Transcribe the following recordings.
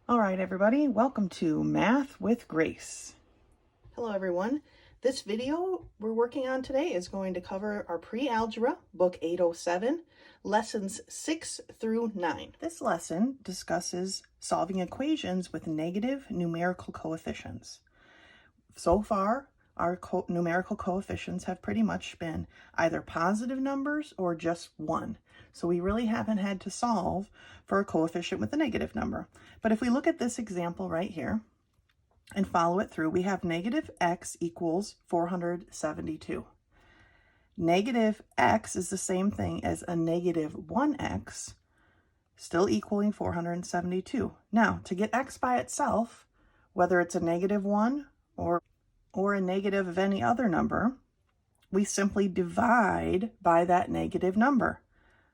All right, everybody, welcome to Math with Grace. Hello, everyone. This video we're working on today is going to cover our Pre-Algebra, Book 807, Lessons 6 through 9. This lesson discusses solving equations with negative numerical coefficients. So far, our numerical coefficients have pretty much been either positive numbers or just 1. So we really haven't had to solve for a coefficient with a negative number. But if we look at this example right here and follow it through, we have negative x equals 472. Negative x is the same thing as a negative 1x, still equaling 472. Now, to get x by itself, whether it's a negative 1 or a negative of any other number, we simply divide by that negative number.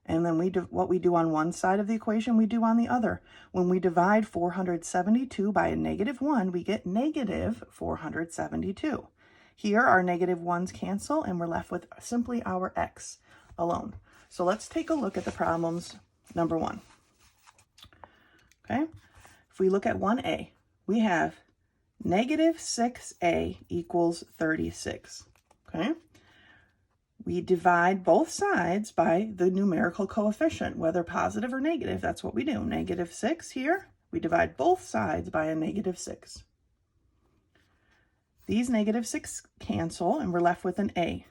And then what we do on one side of the equation, we do on the other. When we divide 472 by a negative 1, we get negative 472. Here, our negative 1's cancel, and we're left with simply our x alone. So let's take a look at the problems number 1. Okay, if we look at 1a, we have negative 6a equals 36. Okay. We divide both sides by the numerical coefficient, whether positive or negative. That's what we do. Negative 6 here, we divide both sides by a negative 6. These negative 6 cancel, and we're left with an a.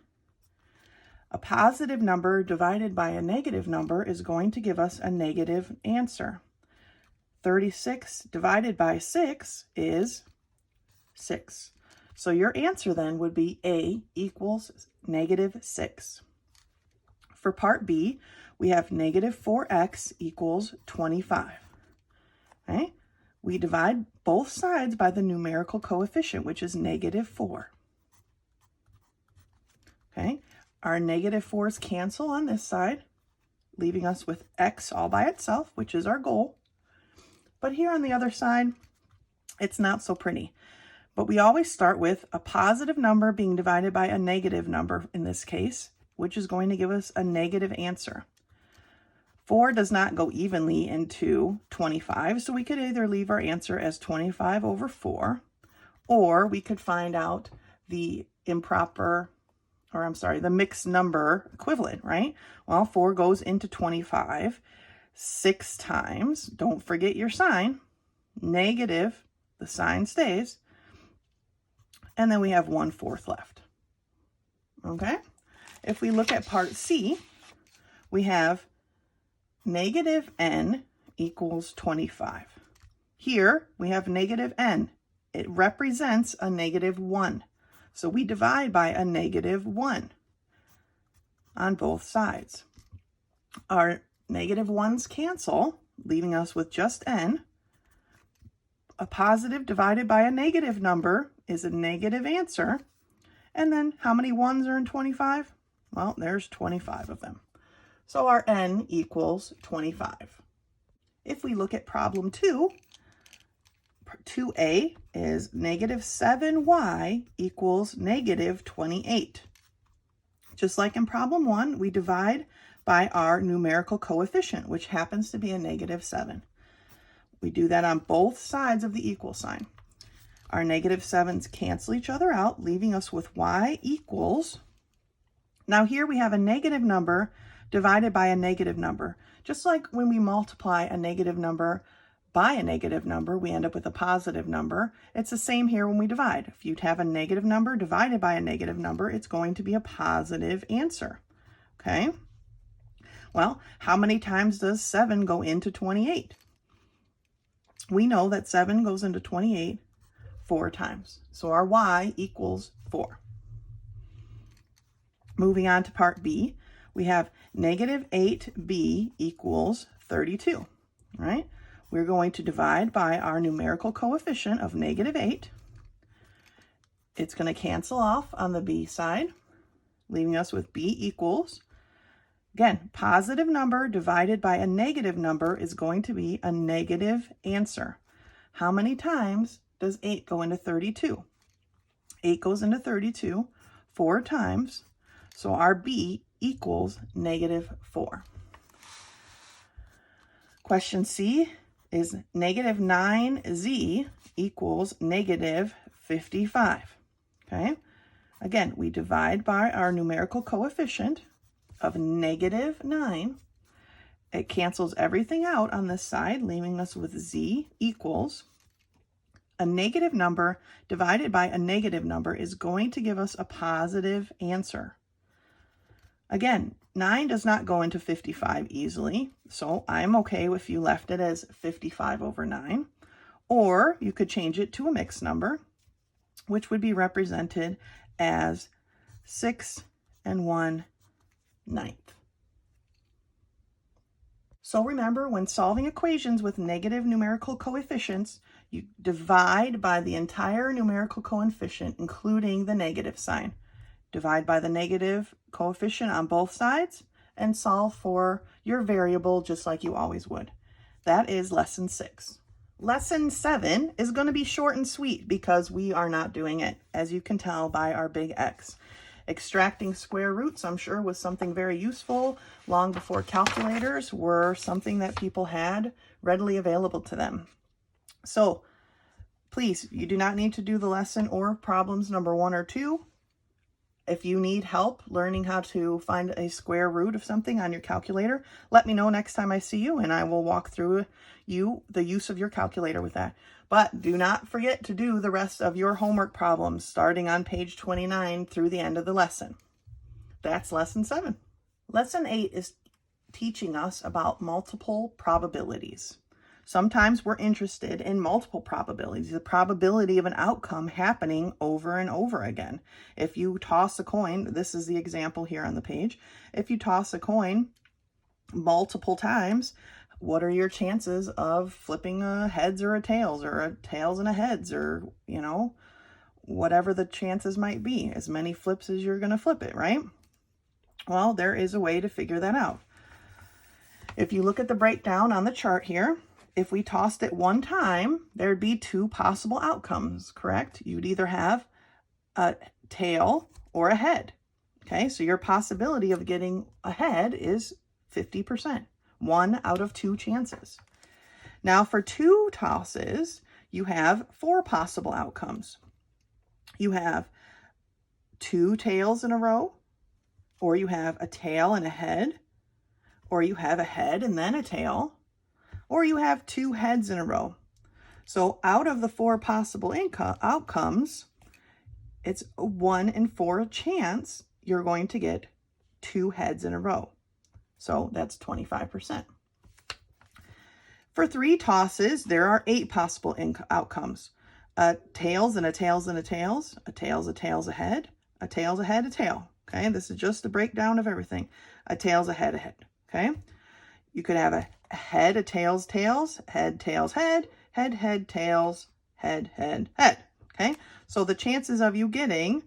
A positive number divided by a negative number is going to give us a negative answer. 36 divided by 6 is 6. So your answer then would be a equals negative 6. For part B, we have negative 4x equals 25. Okay? We divide both sides by the numerical coefficient, which is negative 4. Okay? Our negative 4's cancel on this side, leaving us with x all by itself, which is our goal. But here on the other side, it's not so pretty. But we always start with a positive number being divided by a negative number in this case, which is going to give us a negative answer. 4 does not go evenly into 25, so we could either leave our answer as 25 over 4, or we could find out the the mixed number equivalent, right? Well, 4 goes into 25 6 times. Don't forget your sign. Negative, the sign stays. And then we have 1/4 left. Okay? If we look at part C, we have negative n equals 25. Here, we have negative n. It represents a negative 1. So we divide by a negative 1 on both sides. Our negative 1's cancel, leaving us with just n. A positive divided by a negative number is a negative answer. And then how many 1's are in 25? Well, there's 25 of them. So our n equals 25. If we look at problem 2, 2a is negative 7y equals negative 28. Just like in problem 1, we divide by our numerical coefficient, which happens to be a negative 7. We do that on both sides of the equal sign. Our negative 7's cancel each other out, leaving us with y equals. Now here we have a negative number divided by a negative number. Just like when we multiply a negative number by a negative number, we end up with a positive number. It's the same here when we divide. If you have a negative number divided by a negative number, it's going to be a positive answer. Okay? Well, how many times does 7 go into 28? We know that 7 goes into 28 4 times. So our y equals 4. Moving on to part B, we have negative 8b equals 32. All right? We're going to divide by our numerical coefficient of negative 8. It's going to cancel off on the b side, leaving us with b equals. Again, positive number divided by a negative number is going to be a negative answer. How many times does 8 go into 32? 8 goes into 32 4 times, so our b equals negative 4. Question C, is negative 9z equals negative 55, okay? Again, we divide by our numerical coefficient of negative 9. It cancels everything out on this side, leaving us with z equals a negative number divided by a negative number is going to give us a positive answer. Again, 9 does not go into 55 easily, so I'm okay if you left it as 55 over 9. Or you could change it to a mixed number, which would be represented as 6 1/9. So remember, when solving equations with negative numerical coefficients, you divide by the entire numerical coefficient, including the negative sign. Divide by the negative coefficient on both sides and solve for your variable just like you always would. That is lesson 6. Lesson 7 is going to be short and sweet because we are not doing it, as you can tell by our big X. Extracting square roots, I'm sure, was something very useful long before calculators were something that people had readily available to them. So please, you do not need to do the lesson or problems number 1 or 2. If you need help learning how to find a square root of something on your calculator, let me know next time I see you, and I will walk through the use of your calculator with that. But do not forget to do the rest of your homework problems starting on page 29 through the end of the lesson. That's lesson 7. Lesson 8 is teaching us about multiple probabilities. Sometimes we're interested in multiple probabilities, the probability of an outcome happening over and over again. If you toss a coin, this is the example here on the page. If you toss a coin multiple times, what are your chances of flipping a heads or a tails, or a tails and a heads, or, you know, whatever the chances might be, as many flips as you're going to flip it, right? Well, there is a way to figure that out. If you look at the breakdown on the chart here, if we tossed it one time, there'd be 2 possible outcomes, correct? You'd either have a tail or a head. Okay, so your possibility of getting a head is 50%, 1 out of 2 chances. Now for 2 tosses, you have 4 possible outcomes. You have 2 tails in a row, or you have a tail and a head, or you have a head and then a tail, or you have 2 heads in a row. So out of the 4 possible outcomes, it's a 1 in 4 chance you're going to get 2 heads in a row. So that's 25%. For 3 tosses, there are 8 possible outcomes. Tails and a tails and a tails, a tails, a tails, a head, a tails, a head, a tail. Okay, this is just the breakdown of everything. A tails, a head, a head. Okay, you could have a head, a tails, tails, head, tails, head, head, head, tails, head, head, head. Okay, so the chances of you getting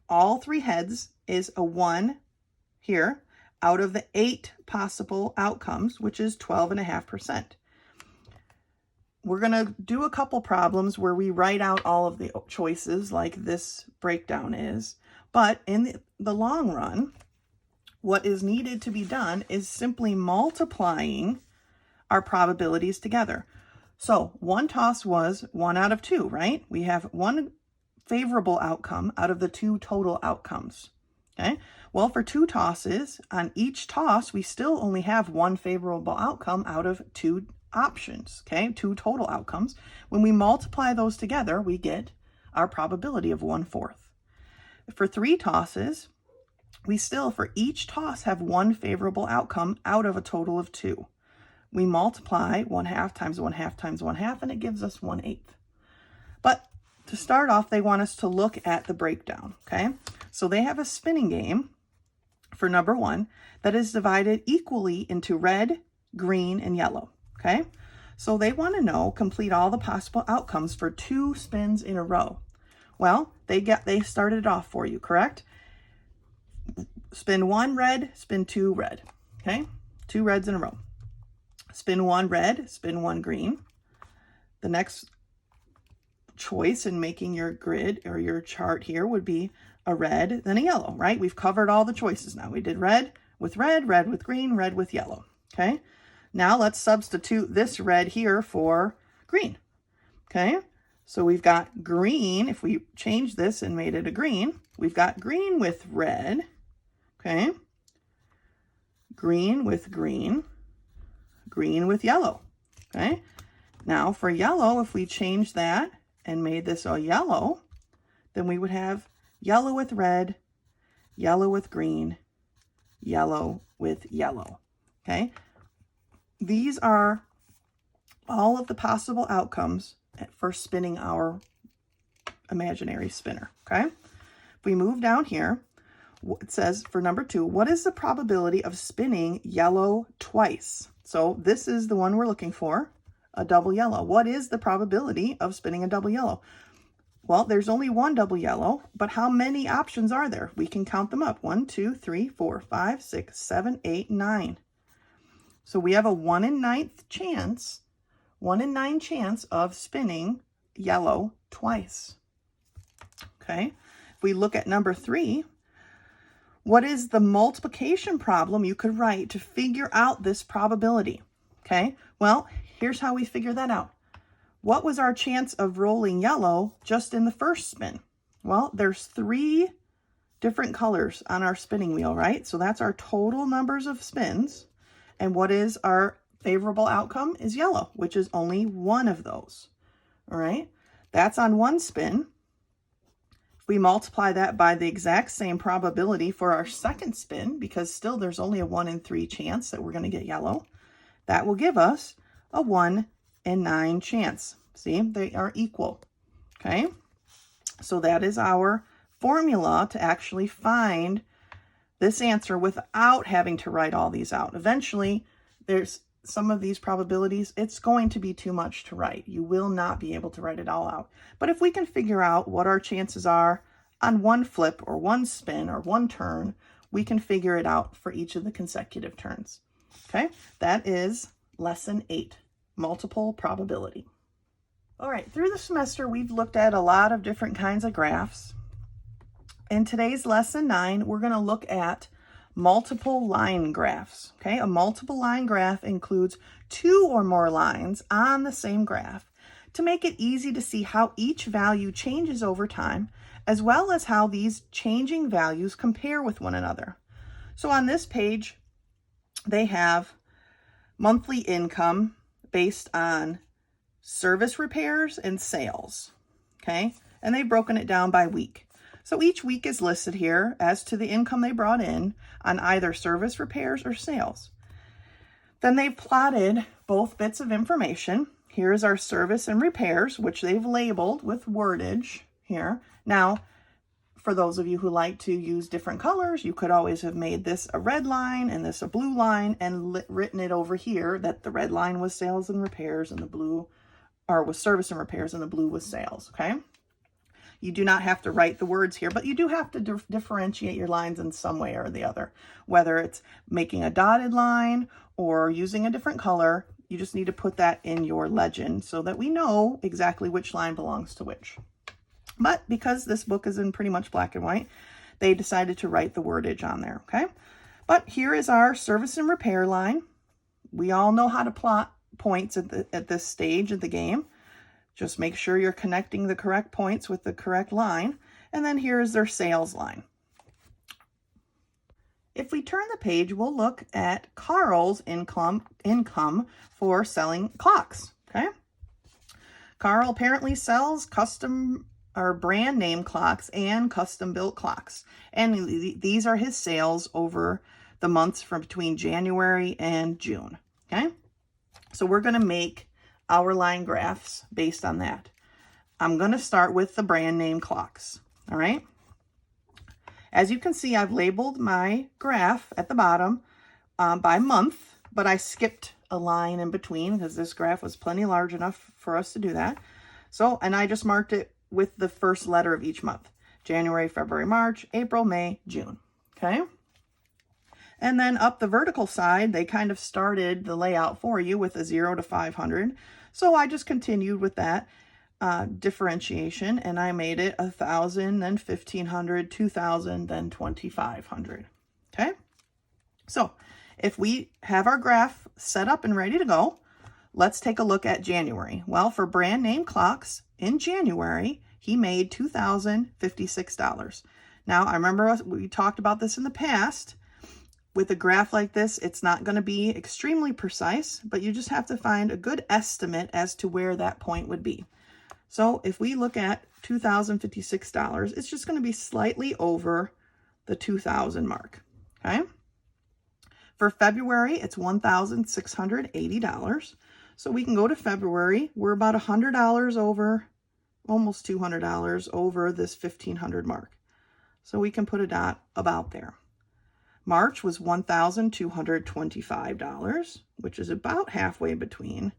all 3 heads is a 1 here out of the 8 possible outcomes, which is 12.5%. We're going to do a couple problems where we write out all of the choices like this breakdown is, but in the long run, what is needed to be done is simply multiplying our probabilities together. So 1 toss was 1 out of 2, right? We have 1 favorable outcome out of the 2 total outcomes. Okay, well, for 2 tosses, on each toss, we still only have 1 favorable outcome out of 2 options, okay, 2 total outcomes. When we multiply those together, we get our probability of 1/4. For 3 tosses, we still, for each toss, have 1 favorable outcome out of a total of 2. We multiply 1/2 times 1/2 times 1/2, and it gives us 1/8. But to start off, they want us to look at the breakdown, okay? So they have a spinning game for number 1 that is divided equally into red, green, and yellow, okay? So they want to know, complete all the possible outcomes for 2 spins in a row. Well, they started it off for you, correct? Spin 1 red, spin 2 red, okay? 2 reds in a row. Spin 1 red, spin 1 green. The next choice in making your grid or your chart here would be a red, then a yellow, right? We've covered all the choices now. We did red with green, red with yellow, okay? Now let's substitute this red here for green. Okay, so we've got green. If we change this and made it a green, we've got green with red. Okay, green with green, green with yellow. Okay, now for yellow, if we change that and made this a yellow, then we would have yellow with red, yellow with green, yellow with yellow. Okay, these are all of the possible outcomes for spinning our imaginary spinner. Okay, if we move down here, it says for number 2, what is the probability of spinning yellow twice? So this is the one we're looking for, a double yellow. What is the probability of spinning a double yellow? Well, there's only one double yellow, but how many options are there? We can count them up. 1, 2, 3, 4, 5, 6, 7, 8, 9. So we have a 1 in 9th chance, 1 in 9 chance of spinning yellow twice. Okay, if we look at number 3, what is the multiplication problem you could write to figure out this probability? Okay, well, here's how we figure that out. What was our chance of rolling yellow just in the first spin? Well, there's 3 different colors on our spinning wheel, right? So that's our total numbers of spins. And what is our favorable outcome is yellow, which is only one of those. All right, that's on one spin. If we multiply that by the exact same probability for our second spin, because still there's only a 1 in 3 chance that we're going to get yellow, that will give us a 1 in 9 chance. See, they are equal. Okay, so that is our formula to actually find this answer without having to write all these out. Eventually, there's some of these probabilities, it's going to be too much to write. You will not be able to write it all out. But if we can figure out what our chances are on one flip or one spin or one turn, we can figure it out for each of the consecutive turns. Okay, that is lesson 8, multiple probability. All right, through the semester, we've looked at a lot of different kinds of graphs. In today's lesson 9, we're going to look at multiple line graphs. Okay, a multiple line graph includes 2 or more lines on the same graph to make it easy to see how each value changes over time, as well as how these changing values compare with one another. So on this page, they have monthly income based on service repairs and sales. Okay, and they've broken it down by week. So each week is listed here as to the income they brought in on either service repairs or sales. Then they've plotted both bits of information. Here's our service and repairs, which they've labeled with wordage here. Now, for those of you who like to use different colors, you could always have made this a red line and this a blue line and written it over here that the red line was sales and repairs and the blue, or was service and repairs and the blue was sales, okay? You do not have to write the words here, but you do have to differentiate your lines in some way or the other. Whether it's making a dotted line or using a different color, you just need to put that in your legend so that we know exactly which line belongs to which. But because this book is in pretty much black and white, they decided to write the wordage on there, okay? But here is our service and repair line. We all know how to plot points at this stage of the game. Just make sure you're connecting the correct points with the correct line. And then here's their sales line. If we turn the page, we'll look at Carl's income for selling clocks, okay? Carl apparently sells custom or brand name clocks and custom built clocks. And these are his sales over the months from between January and June, okay? So we're going to make our line graphs based on that. I'm going to start with the brand name clocks, all right? As you can see, I've labeled my graph at the bottom by month, but I skipped a line in between because this graph was plenty large enough for us to do that. So, and I just marked it with the first letter of each month. January, February, March, April, May, June, okay? And then up the vertical side, they kind of started the layout for you with a 0 to 500. So I just continued with that differentiation, and I made it 1,000, then 1,500, 2,000, then 2,500. Okay? So if we have our graph set up and ready to go, let's take a look at January. Well, for brand name clocks in January, he made $2,056. Now, I remember we talked about this in the past. With a graph like this, it's not going to be extremely precise, but you just have to find a good estimate as to where that point would be. So if we look at $2,056, it's just going to be slightly over the 2,000 mark, okay? For February, it's $1,680. So we can go to February. We're about $100 over, almost $200 over this 1,500 mark. So we can put a dot about there. March was $1,225, which is about halfway between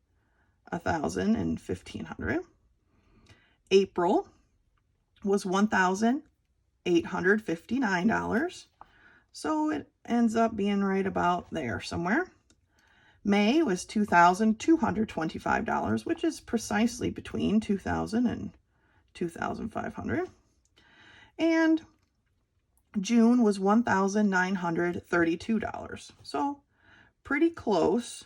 1,000 and 1,500. April was $1,859. So it ends up being right about there somewhere. May was $2,225, which is precisely between 2,000 and 2,500. And June was $1,932. So pretty close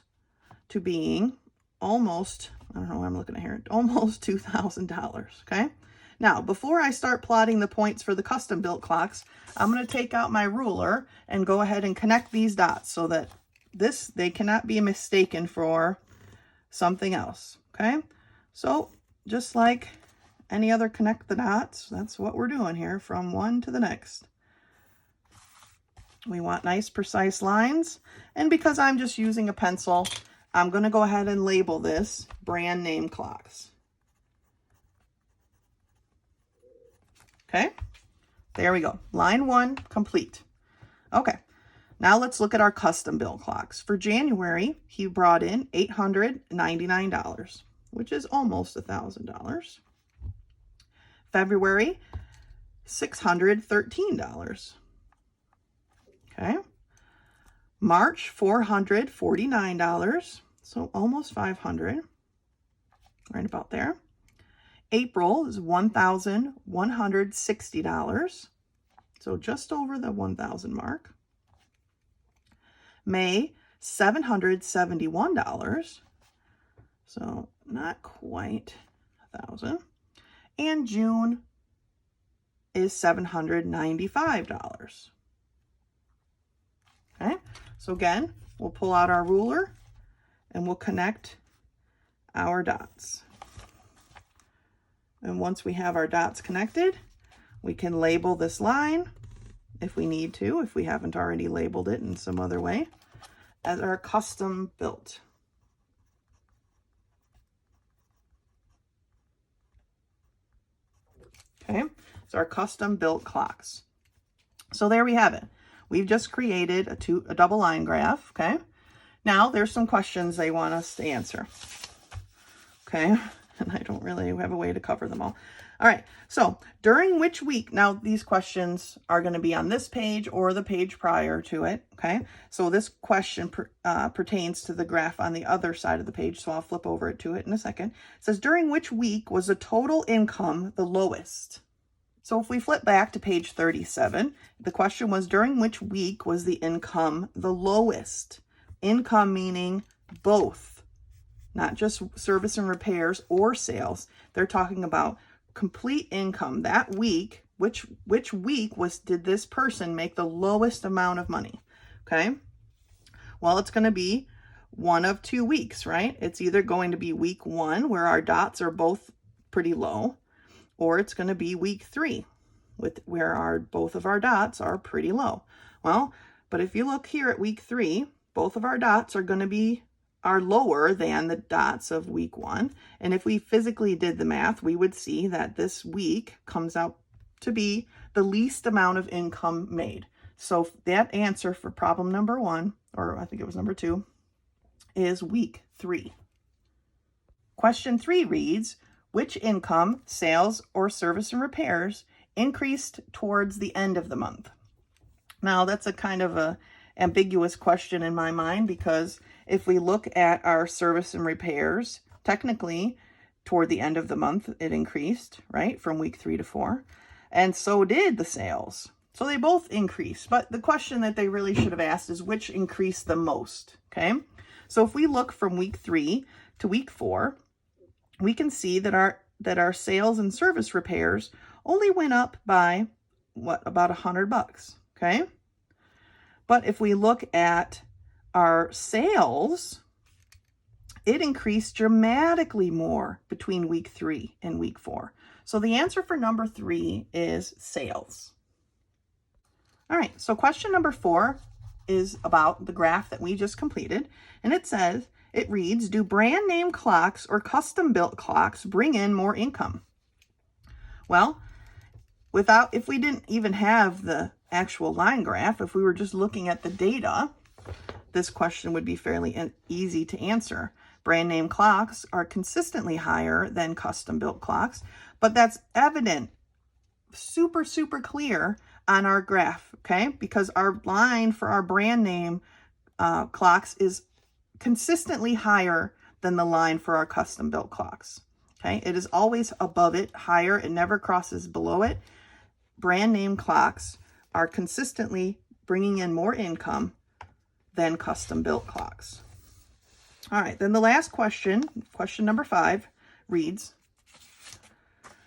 to being almost, I don't know what I'm looking at here, almost $2,000, okay? Now, before I start plotting the points for the custom built clocks, I'm going to take out my ruler and go ahead and connect these dots so that they cannot be mistaken for something else, okay? So just like any other connect the dots, that's what we're doing here from one to the next. We want nice, precise lines. And because I'm just using a pencil, I'm going to go ahead and label this brand name clocks. Okay, there we go. Line 1 complete. Okay, now let's look at our custom built clocks. For January, he brought in $899, which is almost $1,000. February, $613. Okay, March, $449, so almost $500, right about there. April is $1,160, so just over the 1,000 mark. May, $771, so not quite 1,000. And June is $795. Okay, so again, we'll pull out our ruler and we'll connect our dots. And once we have our dots connected, we can label this line if we need to, if we haven't already labeled it in some other way, as our custom built. Okay, so our custom built clocks. So there we have it. We've just created a double line graph, okay? Now there's some questions they want us to answer, okay? And I don't really have a way to cover them all. All right, so during which week, now these questions are going to be on this page or the page prior to it, okay? So this question pertains to the graph on the other side of the page, so I'll flip over to it in a second. It says, during which week was the total income the lowest? So if we flip back to page 37, the question was, during which week was the income the lowest? Income meaning both, not just service and repairs or sales. They're talking about complete income that week. Which week did this person make the lowest amount of money? Okay. Well, it's going to be one of 2 weeks, right? It's either going to be week 1, where our dots are both pretty low, or it's going to be week 3, where both of our dots are pretty low. Well, but if you look here at week 3, both of our dots are lower than the dots of week 1. And if we physically did the math, we would see that this week comes out to be the least amount of income made. So that answer for problem number 1, or I think it was number 2, is week 3. Question 3 reads, which income, sales, or service and repairs increased towards the end of the month? Now, that's a kind of a ambiguous question in my mind, because if we look at our service and repairs, technically toward the end of the month, it increased, right? From week 3 to 4. And so did the sales. So they both increase, but the question that they really should have asked is which increased the most, okay? So if we look from week 3 to week 4, we can see that our sales and service repairs only went up by about $100, okay? But if we look at our sales, it increased dramatically more between week 3 and week 4. So the answer for number 3 is sales. All right, so question number 4 is about the graph that we just completed, and it reads, do brand name clocks or custom built clocks bring in more income? Well, if we didn't even have the actual line graph, if we were just looking at the data, this question would be fairly easy to answer. Brand name clocks are consistently higher than custom built clocks, but that's evident, super, super clear on our graph, okay? Because our line for our brand name clocks is consistently higher than the line for our custom built clocks, okay? It is always above it, higher. It never crosses below it. Brand name clocks are consistently bringing in more income than custom built clocks. All right, then the last question, question number 5, reads,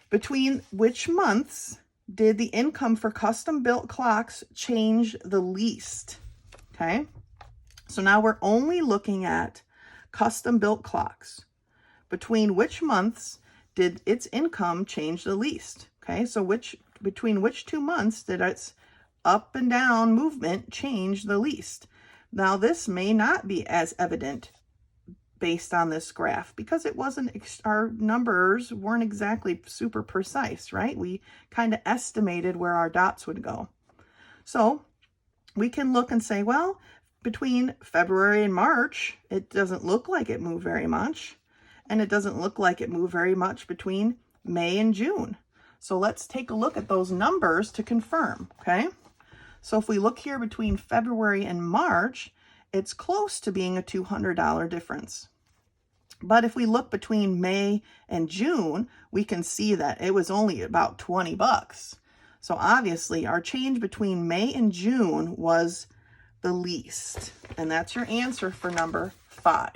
between which months did the income for custom built clocks change the least? Okay, so now we're only looking at custom built clocks. Between which months did its income change the least? Okay, so between which 2 months did its up and down movement change the least? Now this may not be as evident based on this graph because our numbers weren't exactly super precise, right? We kind of estimated where our dots would go. So we can look and say, well, between February and March, it doesn't look like it moved very much. And it doesn't look like it moved very much between May and June. So let's take a look at those numbers to confirm, okay? So if we look here between February and March, it's close to being a $200 difference. But if we look between May and June, we can see that it was only about $20. So obviously our change between May and June was the least. And that's your answer for number 5.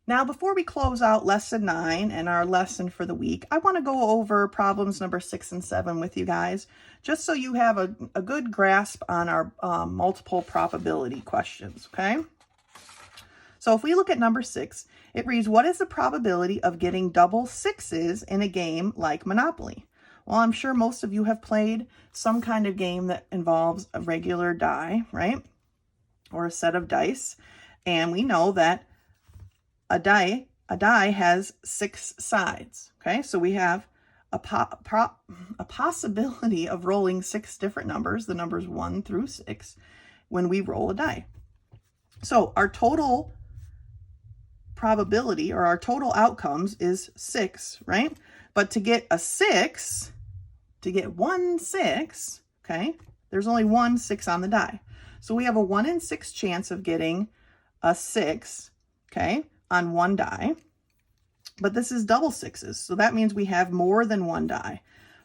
Now, before we close out lesson 9 and our lesson for the week, I want to go over problems number 6 and 7 with you guys, just so you have a good grasp on our multiple probability questions, okay? So if we look at number 6, it reads, what is the probability of getting double sixes in a game like Monopoly? Well, I'm sure most of you have played some kind of game that involves a regular die, right? Or a set of dice. And we know that a die has 6 sides, okay? So we have a possibility of rolling 6 different numbers, the numbers 1 through 6, when we roll a die. So our total probability or our total outcomes is 6, right? But to get a 6, to get 1 6, okay, there's only 1 6 on the die. So we have a 1 in 6 chance of getting a 6, okay, on 1 die. But this is double sixes, so that means we have more than 1 die.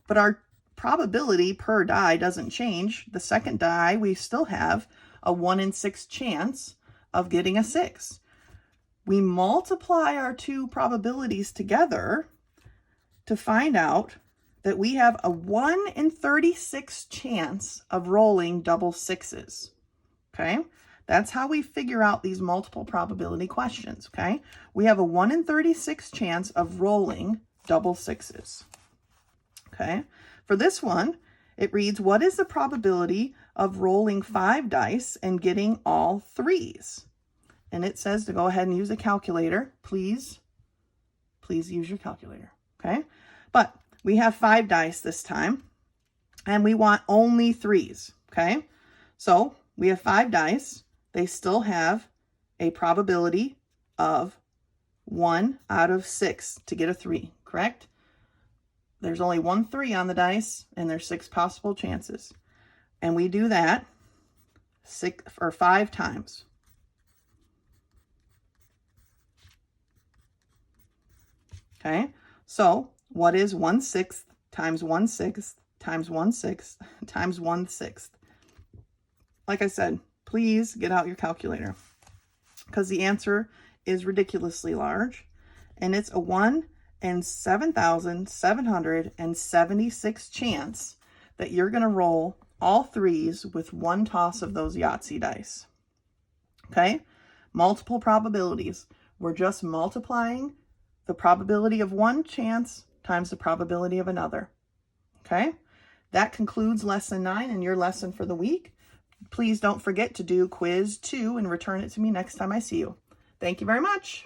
But our probability per die doesn't change. The second die, we still have a 1 in 6 chance of getting a 6. We multiply our two probabilities together to find out that we have a 1 in 36 chance of rolling double sixes, okay? That's how we figure out these multiple probability questions, okay? We have a 1 in 36 chance of rolling double sixes, okay? For this one, it reads, what is the probability of rolling 5 dice and getting all 3s? And it says to go ahead and use a calculator. Please use your calculator, okay? But we have 5 dice this time, and we want only 3s, okay? So we have 5 dice. They still have a probability of 1 out of 6 to get a 3, correct? There's only 1 3 on the dice, and there's 6 possible chances. And we do that 5 times. Okay, so what is 1/6 times 1/6 times 1/6 times 1/6. Like I said, please get out your calculator because the answer is ridiculously large, and it's a 1 in 7,776 chance that you're going to roll all threes with one toss of those Yahtzee dice. Okay? Multiple probabilities. We're just multiplying the probability of one chance times the probability of another. Okay? That concludes lesson 9 and your lesson for the week. Please don't forget to do quiz 2 and return it to me next time I see you. Thank you very much.